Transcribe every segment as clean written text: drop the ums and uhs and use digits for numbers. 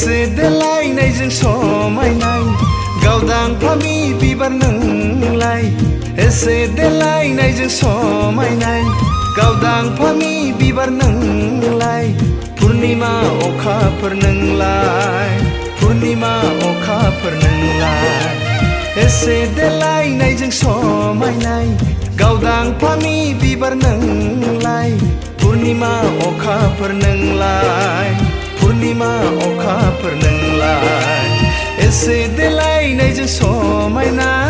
एसे देलायनायजों समायनाय गावदां फामि बिबार नोंलाय एसे देलायनायजों समायनाय गावदां फामि बिबार नोंलाय पुर्निमा अखाफोर नोंलाय पुर्निमा अखाफोर नोंलाय एसे देलायनायजों समायनाय गावदां फामि बिबार नोंलाय पुर्निमा अखाफोर नोंलाय पुर्निमा अखाफोर नोंलाय एसे देलायनायजों समायनाय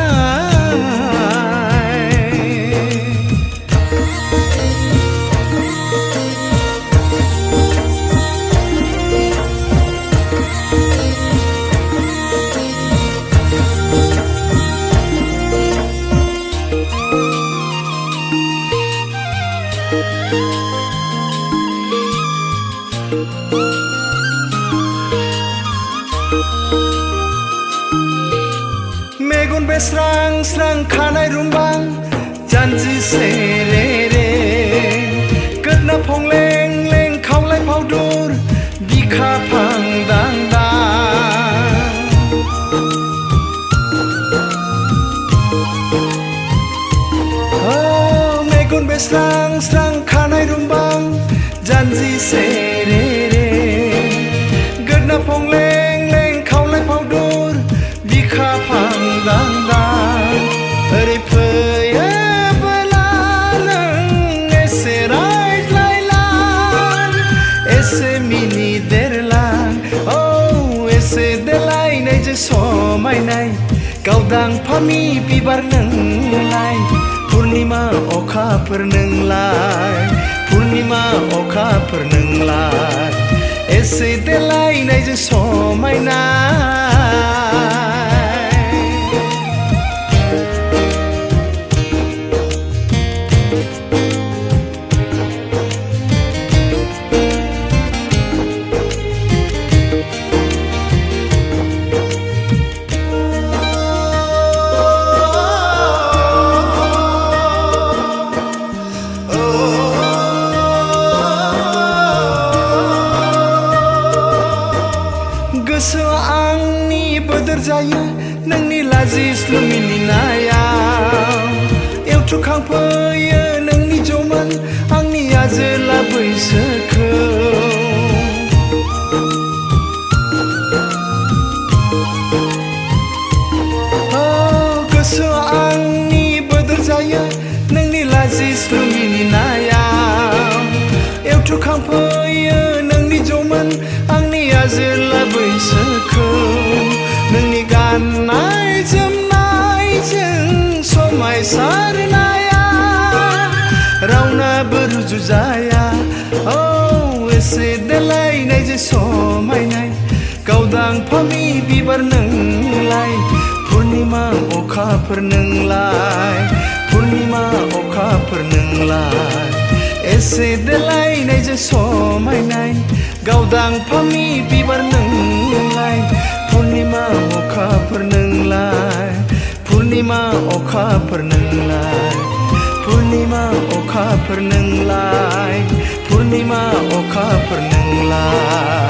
मेगन बे स्रां स्रां खानाय रुंबां जानजि सेरे रे गोदना फंलें लें खावलाय फावदुर बिखा फां दां दां मेगन बे स्रां स्रां खानाय रुंबां जानजि सेरे रे गोदना फंलें लें खावलाय फावदुर बिखा फां दां दां ओरै फैयोबोला नों एसे रायज्लायलां एसे मिनिदेरलां एसे देलायनायजों समायनाय गावदां फामि बिबार नोंलाय पुर्निमा अखाफोर नोंलाय पुर्निमा अखाफोर नोंलाय एसे देलायनायजों समायनाय गोसोआ आंनि बोदोर जायो नोंनि लाजिस्लु मिनिनायाव एवथुखांफैयो नोंनि जौमोन आंनि आजोला बैसोखौ गोसोआ आंनि बोदोर जायो नोंनि लाजिस्लु मिनिनायाव एवथुखांफैयो नोंनि जौमोन आंनि आजोला बैसोखौ नोंनि गाननाय जोमनायजों समायसारनाया रावनाबो रुजुजाया एसे देलायनायजों समायनाय गावदां फामि बिबार नोंलाय पुर्निमा अखाफोर नोंलाय पुर्निमा अखाफोर नोंलाय एसे देलायनायजों समायनाय गावदां फामि बिबार नोंलाय पुर्निमा अखाफोर नोंलाय पुर्निमा अखाफोर नोंलाय पुर्निमा अखाफोर नोंलाय पुर्निमा अखाफोर नोंलाय